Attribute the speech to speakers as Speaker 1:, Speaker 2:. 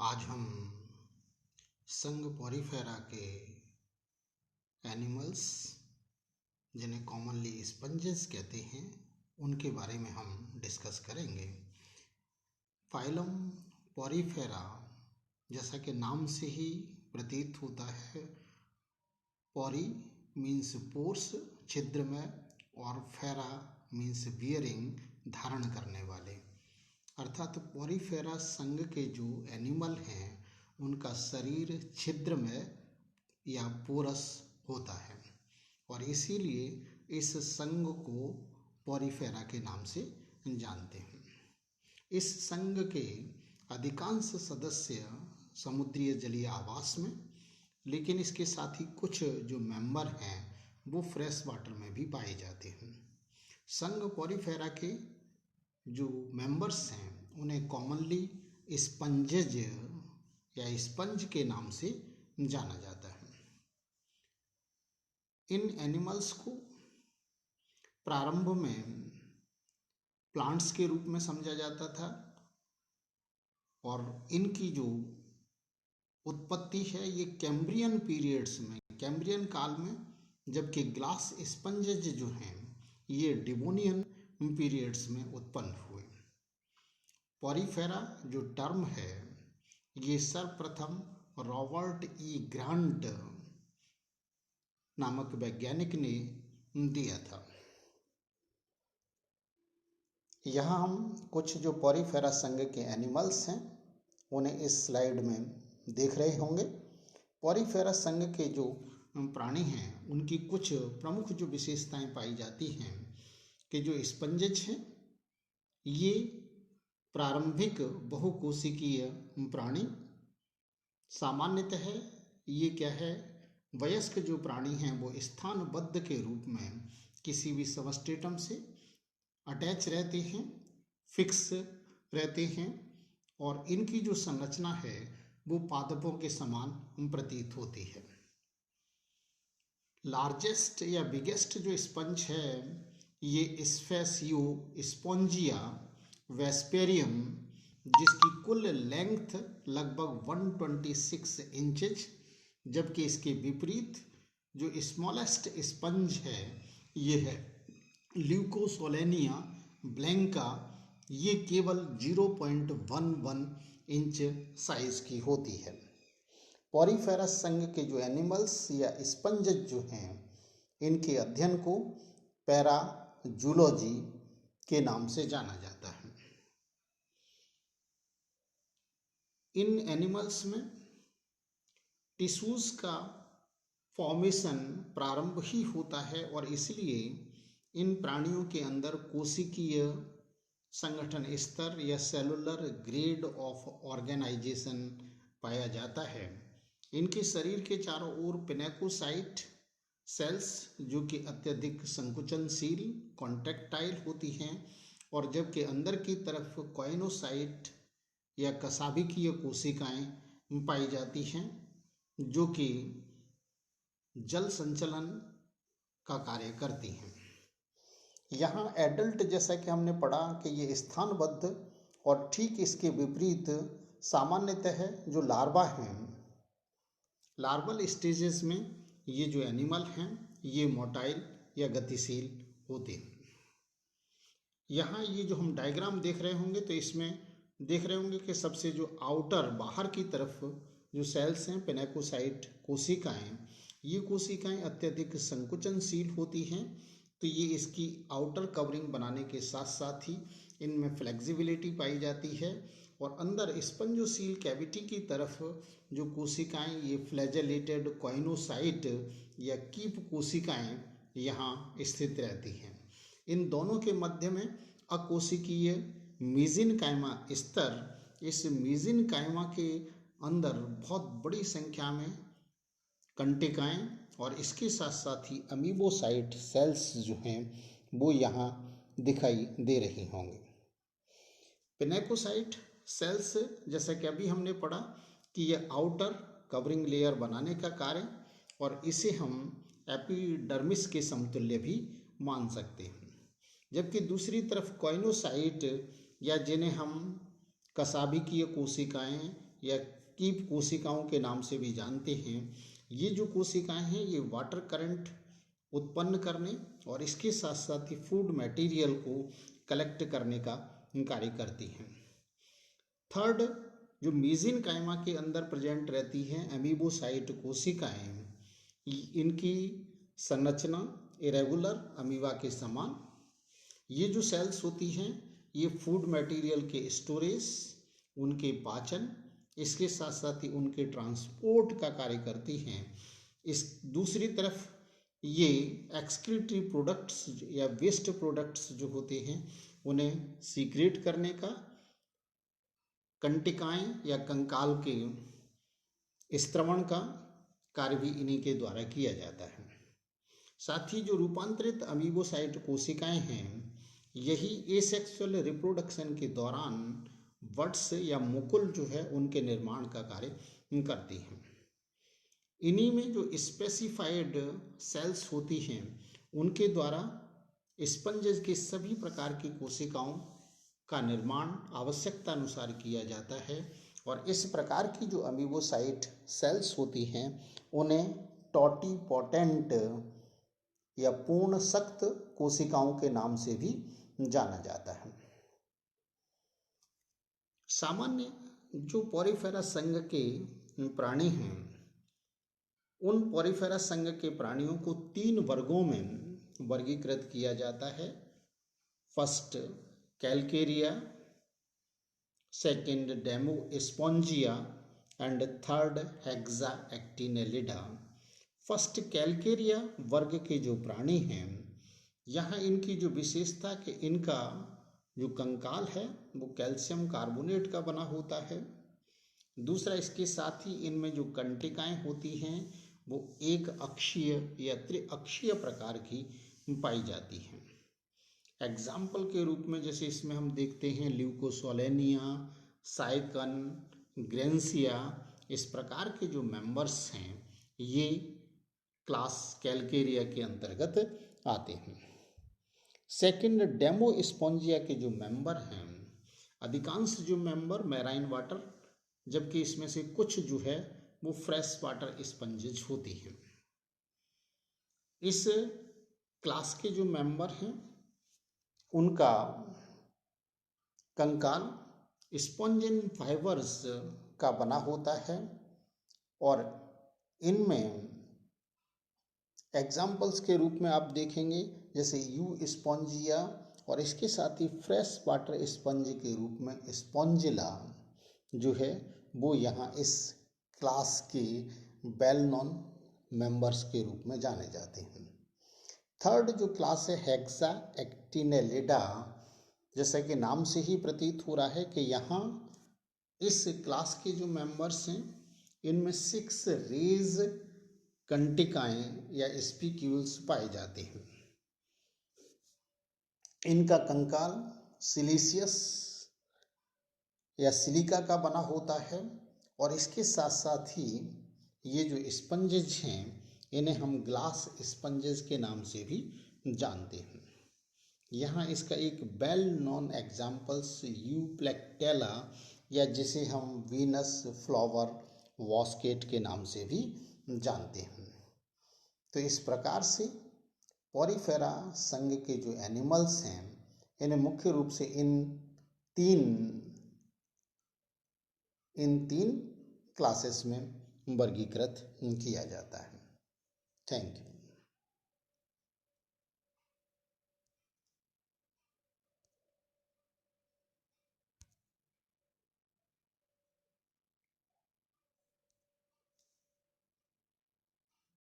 Speaker 1: आज हम संघ पॉरीफेरा के एनिमल्स, जिन्हें कॉमनली स्पंजेस कहते हैं, उनके बारे में हम डिस्कस करेंगे। फाइलम पॉरीफेरा, जैसा कि नाम से ही प्रतीत होता है, पॉरी मीन्स पोर्स, छिद्र में, और फेरा मीन्स बियरिंग, धारण करने वाले। अर्थात पॉरीफेरा संघ के जो एनिमल हैं उनका शरीर छिद्र में या पोरस होता है, और इसीलिए इस संघ को पॉरीफेरा के नाम से जानते हैं। इस संघ के अधिकांश सदस्य समुद्रीय जलीय आवास में, लेकिन इसके साथ ही कुछ जो मेंबर हैं वो फ्रेश वाटर में भी पाए जाते हैं। संघ पॉरीफेरा के जो मेंबर्स हैं उन्हें कॉमनली स्पंजेज या स्पंज के नाम से जाना जाता है। इन एनिमल्स को प्रारंभ में प्लांट्स के रूप में समझा जाता था, और इनकी जो उत्पत्ति है ये कैम्ब्रियन पीरियड्स में, कैम्ब्रियन काल में, जबकि ग्लास स्पंजेज जो हैं ये डिवोनियन पीरियड्स में उत्पन्न हुए। पॉरीफेरा जो टर्म है ये सर्वप्रथम रॉबर्ट ई ग्रांट नामक वैज्ञानिक ने दिया था। यहाँ हम कुछ जो पॉरीफेरा संघ के एनिमल्स हैं उन्हें इस स्लाइड में देख रहे होंगे। पॉरीफेरा संघ के जो प्राणी हैं उनकी कुछ प्रमुख जो विशेषताएं पाई जाती हैं कि जो स्पंजेज हैं ये प्रारंभिक बहुकोशिकीय प्राणी, सामान्यतः ये क्या है, वयस्क जो प्राणी हैं वो स्थानबद्ध के रूप में किसी भी सबस्ट्रेटम से अटैच रहते हैं, फिक्स रहते हैं, और इनकी जो संरचना है वो पादपों के समान प्रतीत होती है। लार्जेस्ट या बिगेस्ट जो स्पंज है ये स्फेसियोस्पोंजिया वेस्पेरियम, जिसकी कुल लेंथ लगभग 126 इंचेज, जबकि इसके विपरीत जो स्मॉलेस्ट स्पंज है ये है ल्यूकोसोलेनिया ब्लैंका, ये केवल 0.11 इंच साइज की होती है। पॉरीफेरा संघ के जो एनिमल्स या स्पंजेज जो हैं इनके अध्ययन को पैराजूलॉजी के नाम से जाना जाता है। इन एनिमल्स में टिश्यूज का फॉर्मेशन प्रारंभ ही होता है, और इसलिए इन प्राणियों के अंदर कोशिकीय संगठन स्तर या सेलुलर ग्रेड ऑफ ऑर्गेनाइजेशन पाया जाता है। इनके शरीर के चारों ओर पिनेकोसाइट सेल्स जो कि अत्यधिक संकुचनशील कॉन्ट्रैक्टाइल होती हैं, और जबकि अंदर की तरफ कॉइनोसाइट या कशाभिकीय कोशिकाएं पाई जाती हैं जो कि जल संचलन का कार्य करती हैं। यहाँ एडल्ट, जैसा कि हमने पढ़ा कि ये स्थानबद्ध, और ठीक इसके विपरीत सामान्यतः जो लार्वा हैं, लार्वल स्टेजेस में ये जो एनिमल हैं ये मोटाइल या गतिशील होते हैं। यहाँ ये जो हम डायग्राम देख रहे होंगे तो इसमें देख रहे होंगे कि सबसे जो आउटर बाहर की तरफ जो सेल्स हैं, पेनेकोसाइट कोशिकाएं, ये कोशिकाएं अत्यधिक संकुचनशील होती हैं, तो ये इसकी आउटर कवरिंग बनाने के साथ साथ ही इनमें फ्लेक्सिबिलिटी पाई जाती है, और अंदर स्पंजोसील कैविटी की तरफ जो कोशिकाएं, ये फ्लैजेलेटेड कॉइनोसाइट या कीप कोशिकाएं यहाँ स्थित रहती हैं। इन दोनों के मध्य में अकोशिकीय मीजिनकाइमा स्तर, इस मीजिनकाइमा के अंदर बहुत बड़ी संख्या में कंटिकाएं और इसके साथ साथ ही अमीबोसाइट सेल्स जो हैं वो यहाँ दिखाई दे रही होंगी। पिनेकोसाइट सेल्स, जैसा कि अभी हमने पढ़ा कि यह आउटर कवरिंग लेयर बनाने का कार्य, और इसे हम एपिडर्मिस के समतुल्य भी मान सकते हैं। जबकि दूसरी तरफ कॉइनोसाइट, या जिन्हें हम कशाभिकीय कोशिकाएं या कीप कोशिकाओं के नाम से भी जानते हैं। ये जो कोशिकाएं हैं ये वाटर करंट उत्पन्न करने और इसके साथ साथ ही फूड मटेरियल को कलेक्ट करने का कार्य करती हैं। थर्ड, जो मेसेनकाइमा के अंदर प्रेजेंट रहती हैं अमीबोसाइट कोशिकाएं, इनकी संरचना इरेगुलर अमीबा के समान। ये जो सेल्स होती हैं ये फूड मटेरियल के स्टोरेज, उनके पाचन, इसके साथ साथ ही उनके ट्रांसपोर्ट का कार्य करती हैं। इस दूसरी तरफ ये एक्सक्रीटरी प्रोडक्ट्स या वेस्ट प्रोडक्ट्स जो होते हैं उन्हें सीक्रेट करने का, कंटिकाएं या कंकाल के स्त्रवण का कार्य भी इन्हीं के द्वारा किया जाता है। साथ ही जो रूपांतरित अमीबोसाइट कोशिकाएं हैं यही एसेक्सुअल रिप्रोडक्शन के दौरान वट्स या मुकुल जो है उनके निर्माण का कार्य करती हैं। इन्हीं में जो स्पेसिफाइड सेल्स होती हैं उनके द्वारा स्पंजेस की सभी प्रकार की कोशिकाओं का निर्माण आवश्यकता अनुसार किया जाता है और इस प्रकार की जो अमीबोसाइट सेल्स होती हैं उन्हें टोटिपोटेंट या पूर्ण सख्त कोशिकाओं के नाम से भी जाना जाता है। सामान्य जो पॉरीफेरा संघ के प्राणी हैं उन पॉरीफेरा संघ के प्राणियों को 3 वर्गों में वर्गीकृत किया जाता है। First calcarea, second demospongiae and third hexactinellida. First calcarea वर्ग के जो प्राणी हैं यहाँ इनकी जो विशेषता कि इनका जो कंकाल है वो कैल्शियम कार्बोनेट का बना होता है। दूसरा, इसके साथ ही इनमें जो कंटिकाएं होती हैं वो एक अक्षीय या त्रिअक्षीय प्रकार की पाई जाती हैं। एग्जाम्पल के रूप में जैसे इसमें हम देखते हैं ल्यूकोसोलेनिया, साइकन, ग्रेंसिया, इस प्रकार के जो मेंबर्स हैं ये क्लास कैलकेरिया के अंतर्गत आते हैं। सेकंड, डेमोस्पोंजिया के जो मेंबर हैं, अधिकांश जो मेंबर मैराइन वाटर, जबकि इसमें से कुछ जो है वो फ्रेश वाटर स्पंजेज होती हैं। इस क्लास के जो मेंबर हैं उनका कंकाल स्पॉन्जिन फाइबर्स का बना होता है और इनमें एग्जाम्पल्स के रूप में आप देखेंगे जैसे यू स्पॉन्जिया और इसके साथ ही फ्रेश वाटर स्पंज के रूप में स्पॉन्जिला जो है वो यहाँ इस क्लास के वेल नोन मेंबर्स के रूप में जाने जाते हैं। थर्ड जो क्लास है हेक्साएक्टिनेलिडा, जैसा कि नाम से ही प्रतीत हो रहा है कि यहाँ इस क्लास के जो मेंबर्स हैं इनमें 6 रेज कंटिकाएं या स्पिक्यूल्स पाए जाते हैं। इनका कंकाल सिलिशियस या सिलिका का बना होता है और इसके साथ साथ ही ये जो स्पंजेज हैं इन्हें हम ग्लास स्पंजेस के नाम से भी जानते हैं। यहाँ इसका एक वेल नोन एग्जाम्पल्स यूप्लेक्टेला या जिसे हम वीनस फ्लावर वॉस्केट के नाम से भी जानते हैं। तो इस प्रकार से पॉरीफेरा संघ के जो एनिमल्स हैं इन्हें मुख्य रूप से इन तीन क्लासेस में वर्गीकृत किया जाता है। Thank you.